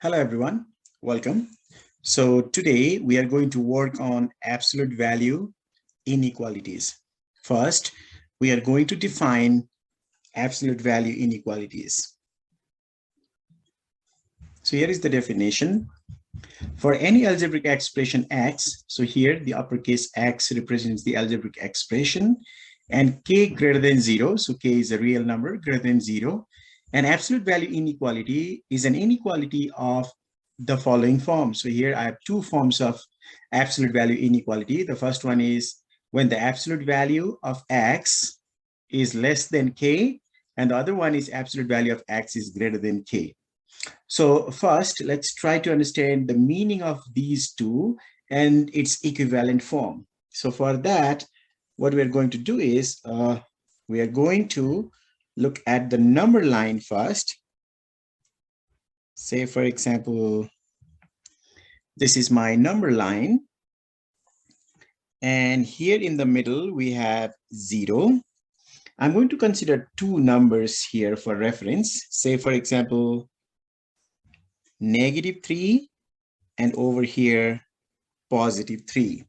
Hello everyone, welcome. So today we are going to work on absolute value inequalities. First, we are going to define absolute value inequalities. So here is the definition. For any algebraic expression x, so here the uppercase x represents the algebraic expression, and k greater than 0, so k is a real number greater than 0, and absolute value inequality is an inequality of the following form. So here I have two forms of absolute value inequality. The first one is when the absolute value of x is less than k, and the other one is absolute value of x is greater than k. So first, let's try to understand the meaning of these two and its equivalent form. So for that, what we're going to do is we are going to look at the number line first. Say, for example, this is my number line. And here in the middle, we have 0. I'm going to consider two numbers here for reference. Say, for example, -3, and over here, +3.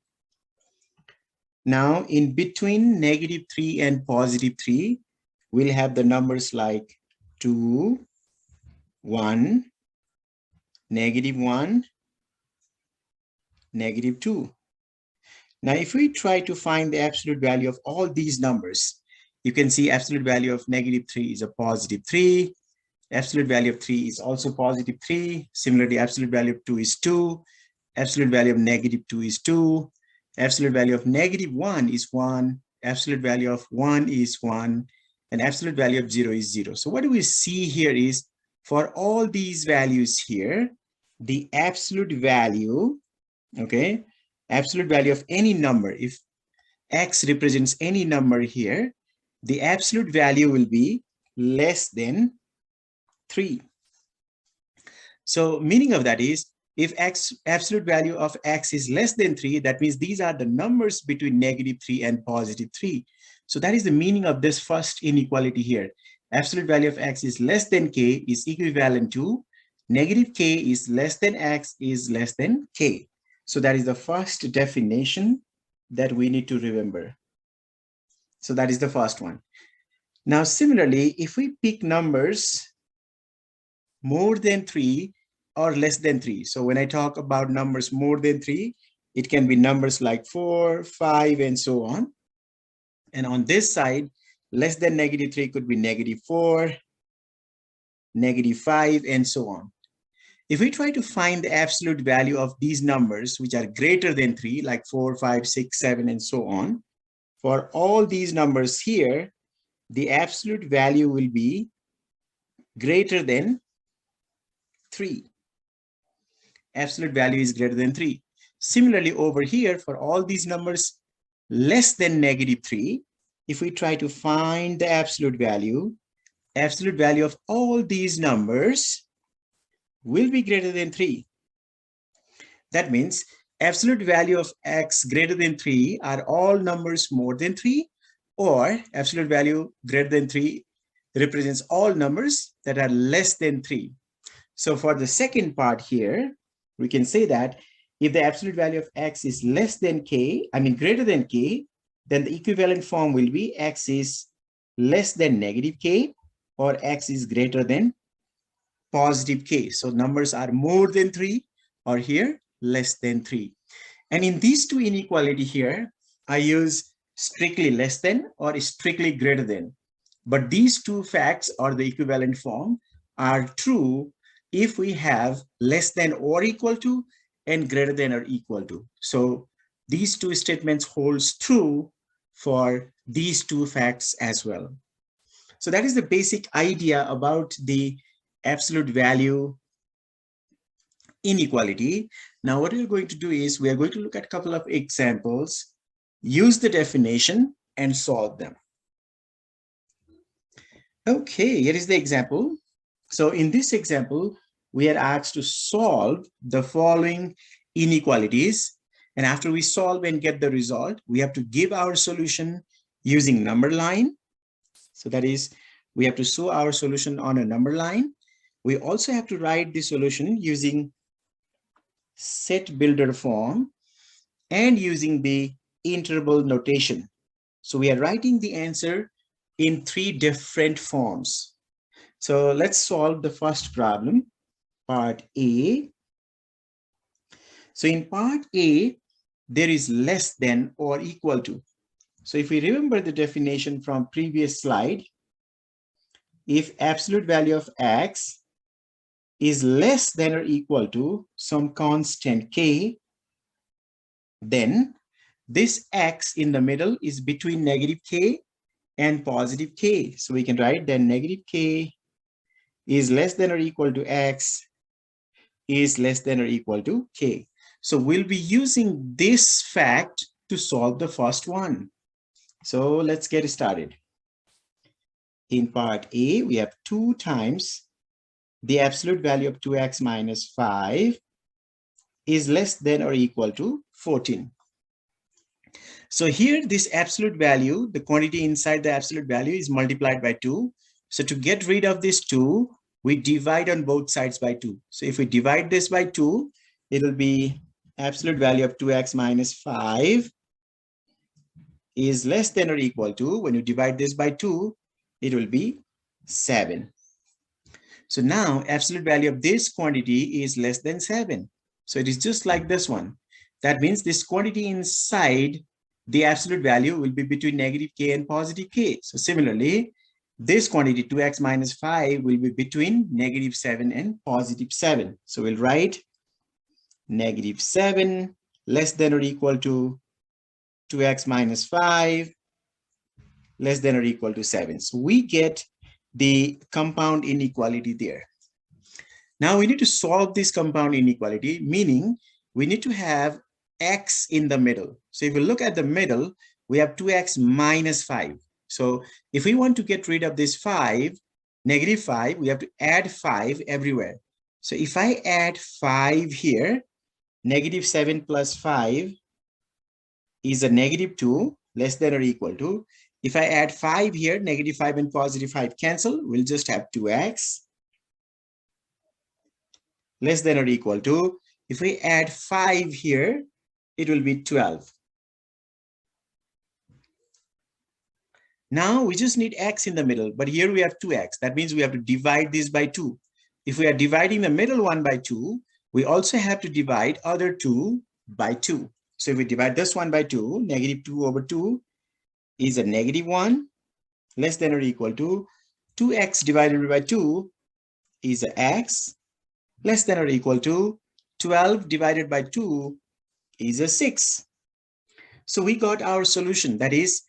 Now, in between -3 and +3, we'll have the numbers like 2, 1, -1, -2. Now, if we try to find the absolute value of all these numbers, you can see absolute value of -3 is a +3. Absolute value of 3 is also +3. Similarly, absolute value of 2 is 2. Absolute value of -2 is 2. Absolute value of -1 is 1. Absolute value of 1 is 1. And absolute value of 0 is 0. So what do we see here is for all these values here, the absolute value, okay, absolute value of any number, if x represents any number here, the absolute value will be less than 3. So meaning of that is if absolute value of x is less than 3, that means these are the numbers between -3 and +3. So that is the meaning of this first inequality here. Absolute value of x is less than k is equivalent to -k is less than x is less than k. So that is the first definition that we need to remember. So that is the first one. Now, similarly, if we pick numbers more than 3 or less than 3. So when I talk about numbers more than 3, it can be numbers like 4, 5, and so on. And on this side, less than -3 could be -4, -5, and so on. If we try to find the absolute value of these numbers, which are greater than 3, like 4, 5, 6, 7, and so on, for all these numbers here, the absolute value will be greater than 3. Absolute value is greater than 3. Similarly, over here, for all these numbers less than -3, if we try to find the absolute value of all these numbers will be greater than 3. That means absolute value of x greater than 3 are all numbers more than 3, or absolute value greater than 3 represents all numbers that are less than 3. So for the second part here, we can say that if the absolute value of x is less than k, greater than k, then the equivalent form will be x is less than -k or x is greater than +k. So numbers are more than 3 or here less than 3. And in these two inequality here, I use strictly less than or strictly greater than. But these two facts or the equivalent form are true if we have less than or equal to and greater than or equal to. So these two statements holds true for these two facts as well. So that is the basic idea about the absolute value inequality. Now what we're going to do is we are going to look at a couple of examples, use the definition and solve them. Okay, here is the example. So in this example, we are asked to solve the following inequalities. And after we solve and get the result, we have to give our solution using number line. So that is, we have to show our solution on a number line. we also have to write the solution using set builder form and using the interval notation. So we are writing the answer in 3 different forms. So let's solve the first problem, part A. So in part A, there is less than or equal to. So if we remember the definition from previous slide, if absolute value of x is less than or equal to some constant k, then this x in the middle is between negative k and positive k. So we can write that negative k is less than or equal to x is less than or equal to k. So we'll be using this fact to solve the first one. So let's get started. In part A, we have 2 times the absolute value of 2x minus 5 is less than or equal to 14. So here, this absolute value, the quantity inside the absolute value is multiplied by 2. So to get rid of this 2, we divide on both sides by 2. So if we divide this by 2, it will be absolute value of 2x minus 5 is less than or equal to, when you divide this by 2, it will be 7. So now absolute value of this quantity is less than 7. So it is just like this one. That means this quantity inside the absolute value will be between negative k and positive k. So similarly, this quantity 2x minus 5 will be between negative 7 and positive 7. So we'll write negative 7 less than or equal to 2x minus 5 less than or equal to 7. So we get the compound inequality there. Now we need to solve this compound inequality, meaning we need to have x in the middle. So if you look at the middle, we have 2x minus 5. So if we want to get rid of this 5, negative 5, we have to add 5 everywhere. So if I add 5 here, negative 7 plus 5 is a negative 2, less than or equal to. If I add 5 here, negative 5 and positive 5 cancel, we'll just have 2x less than or equal to. If we add 5 here, it will be 12. Now we just need x in the middle, but here we have 2x. That means we have to divide this by 2. If we are dividing the middle one by 2, we also have to divide other 2 by 2. So if we divide this one by 2, negative 2 over 2 is a negative 1 less than or equal to 2x divided by 2 is a x less than or equal to 12 divided by 2 is a 6. So we got our solution. That is,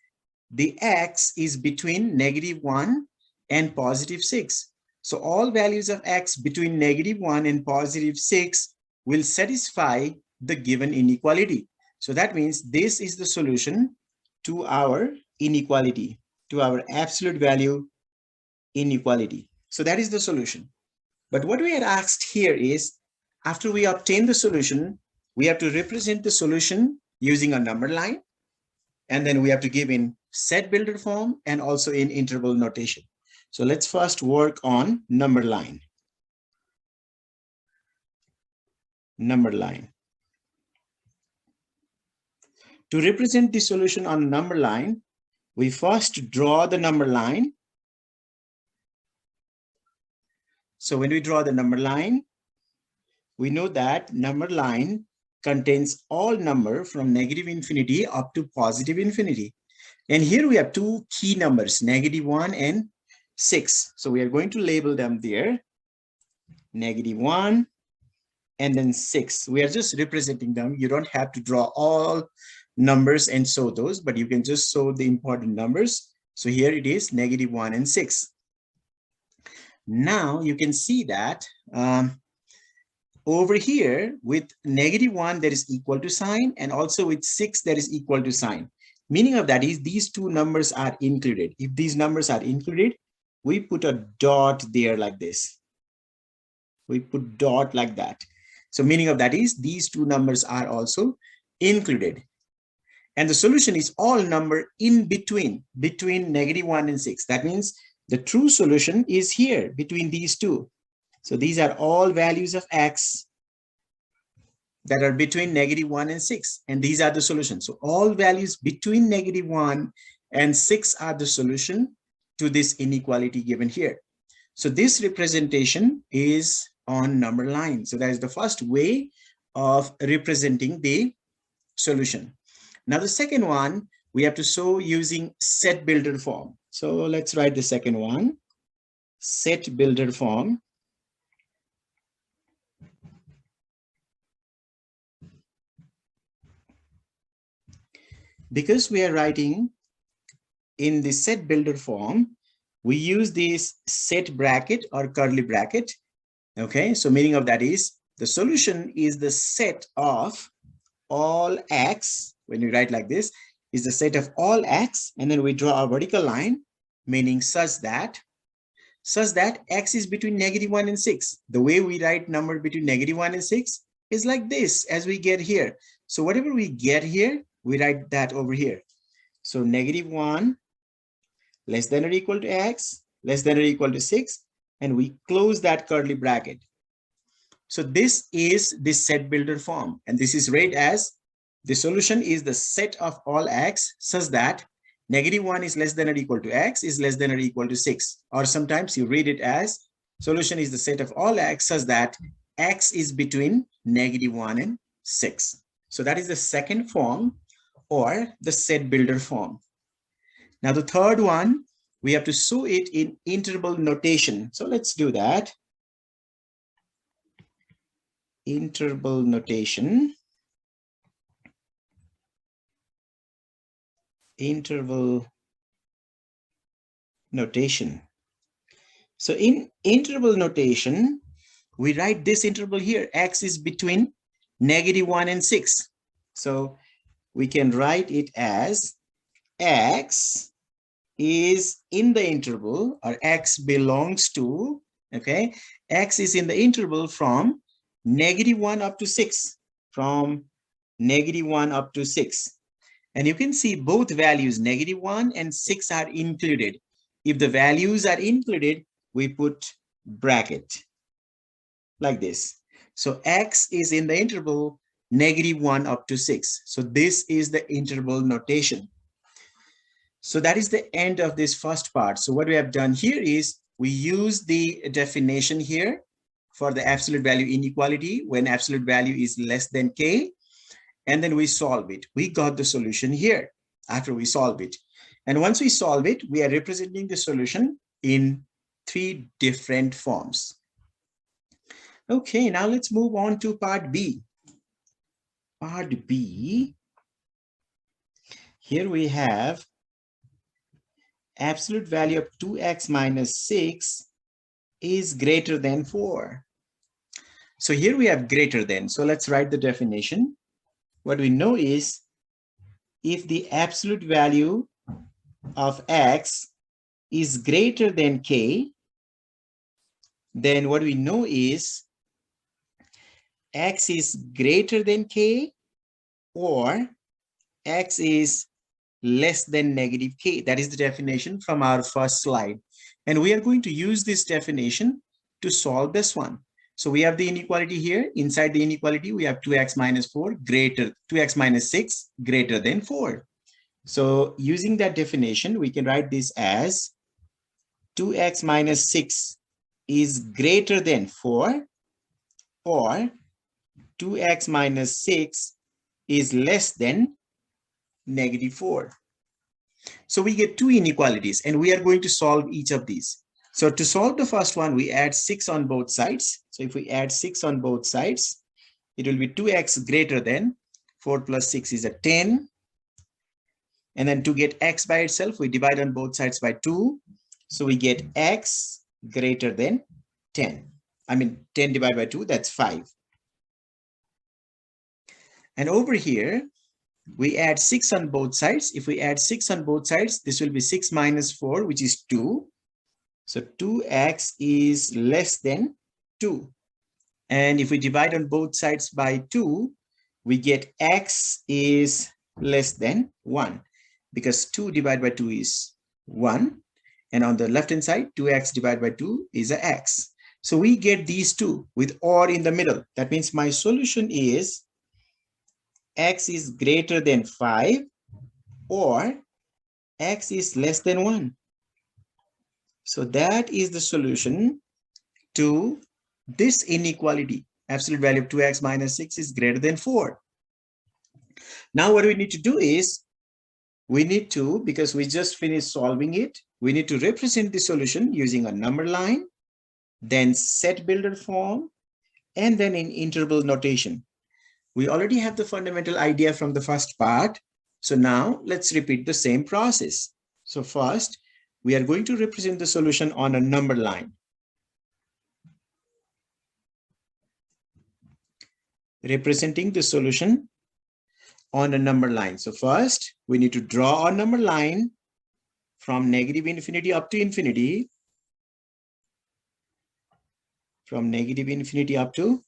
the x is between negative 1 and positive 6. So all values of x between negative 1 and positive 6 will satisfy the given inequality. So that means this is the solution to our inequality, to our absolute value inequality. So that is the solution. But what we had asked here is, after we obtain the solution, we have to represent the solution using a number line, and then we have to give in set builder form and also in interval notation. So let's first work on number line. Number line. To represent the solution on number line, we first draw the number line. So when we draw the number line, we know that number line contains all number from negative infinity up to positive infinity. And here we have 2 key numbers, negative 1 and 6. So we are going to label them there, negative 1 and then 6. We are just representing them. You don't have to draw all numbers and show those, but you can just show the important numbers. So here it is, negative 1 and 6. Now you can see that over here with negative 1 there is equal to sign, and also with 6 there is equal to sign. Meaning of that is these 2 numbers are included. If these numbers are included, we put a dot there like this. We put dot like that. So meaning of that is these 2 numbers are also included. And the solution is all number in between negative 1 and 6. That means the true solution is here between these 2. So these are all values of x that are between -1 and 6. And these are the solutions. So all values between -1 and 6 are the solution to this inequality given here. So this representation is on number line. So that is the first way of representing the solution. Now the second one, we have to show using set builder form. So let's write the second one, set builder form. Because we are writing in the set builder form, we use this set bracket or curly bracket. Okay, so meaning of that is the solution is the set of all x. When we write like this, is the set of all x, and then we draw a vertical line, meaning such that x is between -1 and 6. The way we write number between -1 and 6 is like this as we get here. So whatever we get here, we write that over here. So -1 less than or equal to x, less than or equal to 6, and we close that curly bracket. So this is the set builder form, and this is read as the solution is the set of all x such that -1 is less than or equal to x is less than or equal to 6. Or sometimes you read it as solution is the set of all x such that x is between -1 and 6. So that is the second form, or the set builder form. Now the third one, we have to show it in interval notation. So let's do that. Interval notation. Interval notation. So in interval notation, we write this interval here. X is between -1 and 6. So we can write it as x is in the interval, or x belongs to, okay, x is in the interval from -1 up to 6, from -1 up to 6. And you can see both values, -1 and 6, are included. If the values are included, we put bracket like this. So x is in the interval -1 up to 6. So this is the interval notation. So that is the end of this first part. So what we have done here is we use the definition here for the absolute value inequality when absolute value is less than k, and then we solve it. We got the solution here after we solve it. And once we solve it, we are representing the solution in 3 different forms. Okay, now let's move on to part B. Part B, here we have absolute value of 2x minus 6 is greater than 4. So here we have greater than. So let's write the definition. What we know is if the absolute value of x is greater than k, then what we know is x is greater than k, or x is less than -k. That is the definition from our first slide. And we are going to use this definition to solve this one. So we have the inequality here. Inside the inequality, we have 2x minus 4 greater, 2x minus 6 greater than 4. So using that definition, we can write this as 2x minus 6 is greater than 4, or 2x minus 6 is less than -4. So we get 2 inequalities, and we are going to solve each of these. So to solve the first one, we add 6 on both sides. So if we add 6 on both sides, it will be 2x greater than 4 plus 6 is a 10. And then to get x by itself, we divide on both sides by 2. So we get x greater than 10. I mean, 10 divided by 2, that's 5. And over here, we add 6 on both sides. If we add 6 on both sides, this will be 6 minus 4, which is 2. So 2x is less than 2. And if we divide on both sides by 2, we get x is less than 1, because 2 divided by 2 is 1. And on the left-hand side, 2x divided by 2 is a x. So we get these two with or in the middle. That means my solution is x is greater than 5 or x is less than 1. So that is the solution to this inequality. Absolute value of 2x minus 6 is greater than 4. Now what we need to do is, we need to, because we just finished solving it, we need to represent the solution using a number line, then set builder form, and then in interval notation. We already have the fundamental idea from the first part. So now let's repeat the same process. So first, we are going to represent the solution on a number line. Representing the solution on a number line. So first, we need to draw a number line from negative infinity up to infinity. From negative infinity up to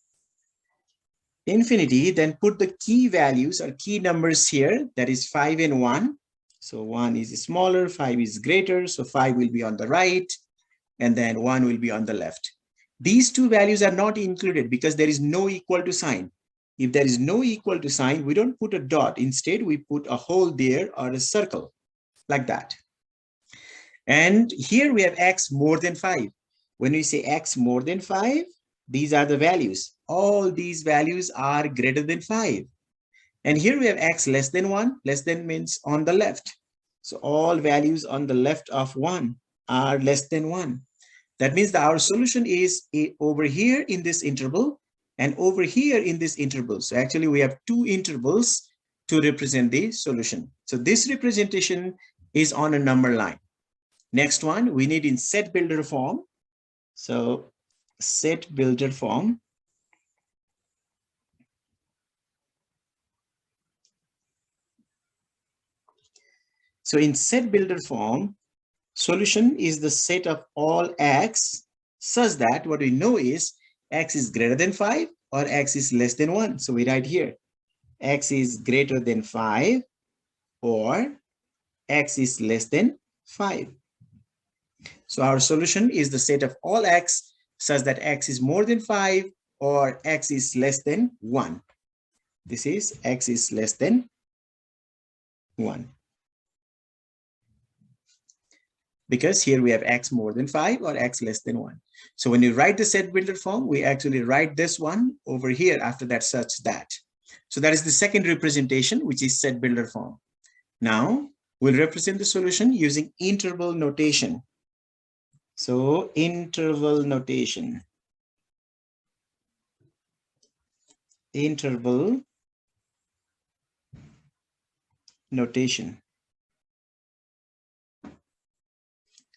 infinity, then put the key values or key numbers here, that is 5 and 1. So 1 is smaller, 5 is greater, so 5 will be on the right, and then 1 will be on the left. These two values are not included because there is no equal to sign. If there is no equal to sign, we don't put a dot. Instead, we put a hole there or a circle, like that. And here we have x more than 5. When we say x more than 5, these are the values. All these values are greater than 5. And here we have x less than 1. Less than means on the left. So all values on the left of 1 are less than 1. That means that our solution is over here in this interval and over here in this interval. So actually we have two intervals to represent the solution. So this representation is on a number line. Next one, we need in set builder form. So set builder form. So in set builder form, solution is the set of all x such that what we know is x is greater than 5 or x is less than 1. So we write here, x is greater than 5 or x is less than 5. So our solution is the set of all x such that x is more than 5 or x is less than 1. This is x is less than 1. Because here we have x more than 5 or x less than 1. So when you write the set builder form, we actually write this one over here after that such that. So that is the second representation, which is set builder form. Now we'll represent the solution using interval notation. So interval notation. Interval notation.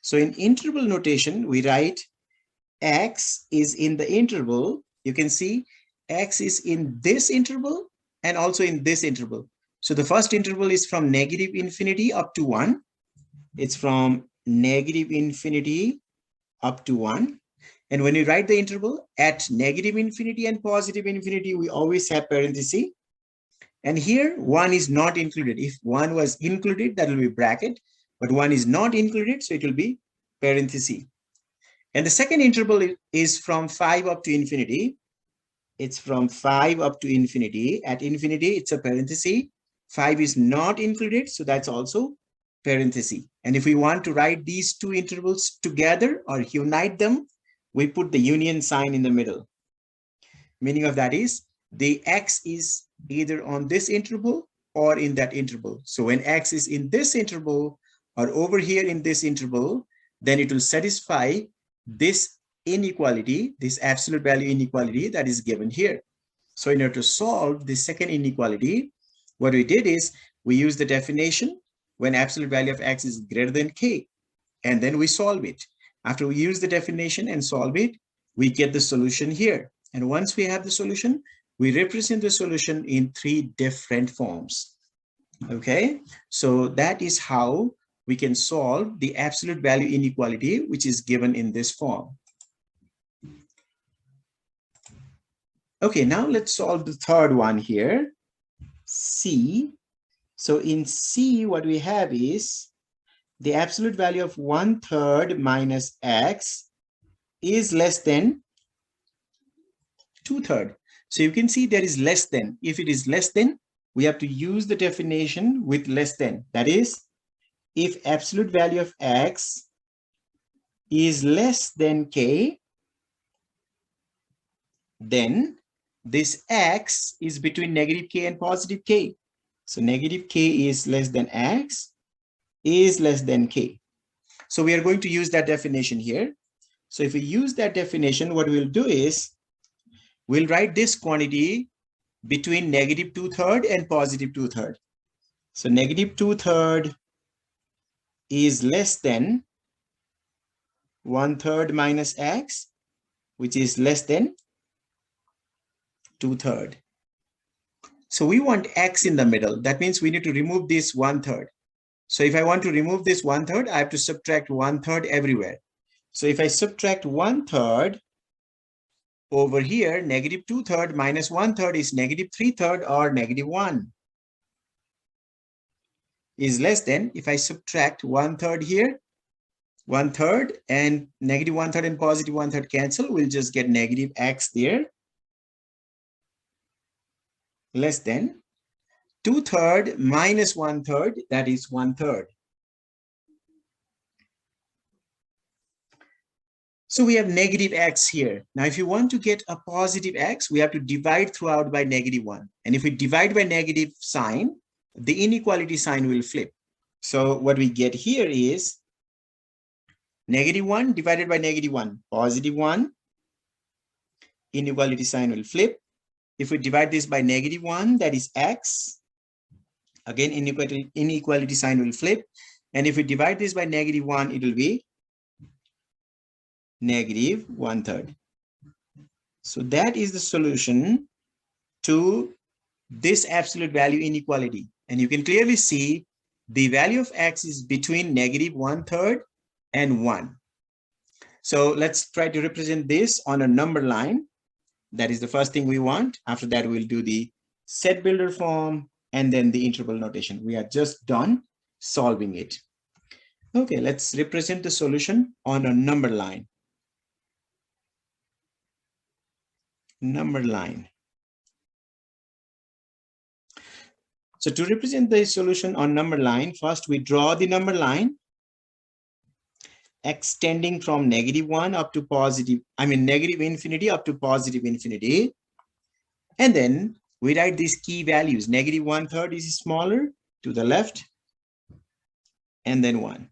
So in interval notation, we write x is in the interval. You can see x is in this interval and also in this interval. So the first interval is from negative infinity up to 1. It's from negative infinity up to 1. And when you write the interval at negative infinity and positive infinity, we always have parenthesis. And here 1 is not included. If 1 was included, that will be bracket, but 1 is not included, so it will be parenthesis. And the second interval is from 5 up to infinity. It's from 5 up to infinity. At infinity, it's a parenthesis. 5 is not included, so that's also parenthesis. And if we want to write these two intervals together or unite them, we put the union sign in the middle. Meaning of that is the x is either on this interval or in that interval. So when x is in this interval or over here in this interval, then it will satisfy this inequality, this absolute value inequality that is given here. So in order to solve the second inequality, what we did is we use the definition when absolute value of x is greater than k, and then we solve it. After we use the definition and solve it, we get the solution here. And once we have the solution, we represent the solution in 3 different forms. Okay, so that is how we can solve the absolute value inequality, which is given in this form. Okay, now let's solve the third one here, C. So in C, what we have is the absolute value of 1/3 minus x is less than 2/3. So you can see there is less than. If it is less than, we have to use the definition with less than. That is, if absolute value of x is less than k, then this x is between negative k and positive k. So negative k is less than x is less than k. So we are going to use that definition here. So if we use that definition, what we'll do is we'll write this quantity between negative 2/3 and positive 2/3. So negative 2/3 is less than 1/3 minus x, which is less than 2/3. So we want x in the middle. That means we need to remove this 1/3. So if I want to remove this 1/3, I have to subtract 1/3 everywhere. So if I subtract 1/3 over here, negative 2/3 minus 1/3 is negative 3/3 or negative 1 is less than, if I subtract 1/3 here, 1/3 and negative 1/3 and positive 1/3 cancel, we'll just get negative x there, less than 2/3 minus 1/3, that is 1/3. So we have negative x here. Now, if you want to get a positive x, we have to divide throughout by -1. And if we divide by negative sign, the inequality sign will flip. So what we get here is -1 divided by -1, +1, inequality sign will flip. If we divide this by -1, that is x, again, inequality sign will flip. And if we divide this by -1, it will be negative 1/3. So that is the solution to this absolute value inequality. And you can clearly see the value of x is between negative 1/3 and 1. So let's try to represent this on a number line. That is the first thing we want. After that, we'll do the set builder form and then the interval notation. We are just done solving it. Okay, let's represent the solution on a number line. Number line. So to represent the solution on number line, first we draw the number line extending from -1 up to negative infinity up to positive infinity. And then we write these key values. Negative 1/3 is smaller to the left, and then 1.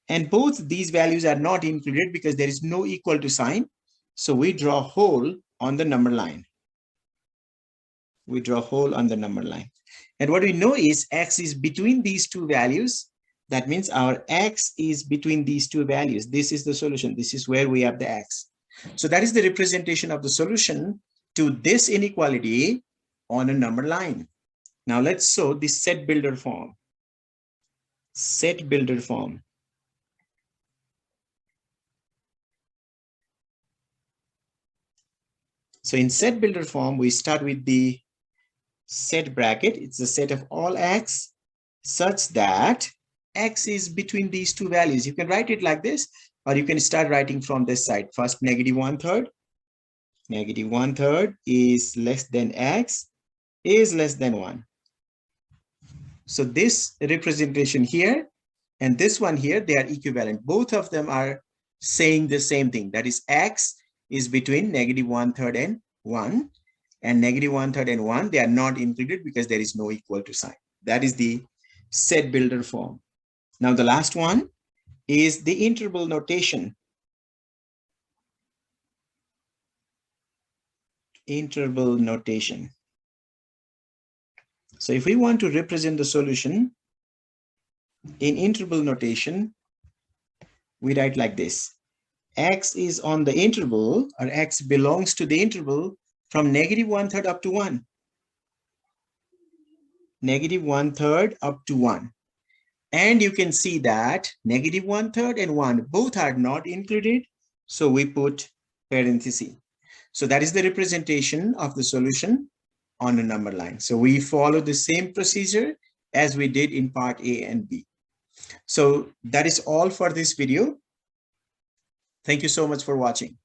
And both these values are not included because there is no equal to sign. So we draw a hole on the number line. We draw a hole on the number line. And what we know is x is between these two values. That means our x is between these two values. This is the solution. This is where we have the x. So that is the representation of the solution to this inequality on a number line. Now let's show the set builder form. Set builder form. So in set builder form, we start with the set bracket. It's the set of all x such that x is between these two values. You can write it like this, or you can start writing from this side. First, negative 1/3. Negative 1/3 is less than x is less than 1. So this representation here and this one here, they are equivalent. Both of them are saying the same thing. That is, x is between negative 1/3 and 1. And negative 1/3 and 1, they are not included because there is no equal to sign. That is the set builder form. Now the last one is the interval notation. Interval notation. So if we want to represent the solution in interval notation, we write like this. X is on the interval, or x belongs to the interval from negative 1/3 up to 1. Negative 1/3 up to 1. And you can see that negative 1/3 and 1 both are not included. So we put parenthesis. So that is the representation of the solution on a number line. So we follow the same procedure as we did in part A and B. So that is all for this video. Thank you so much for watching.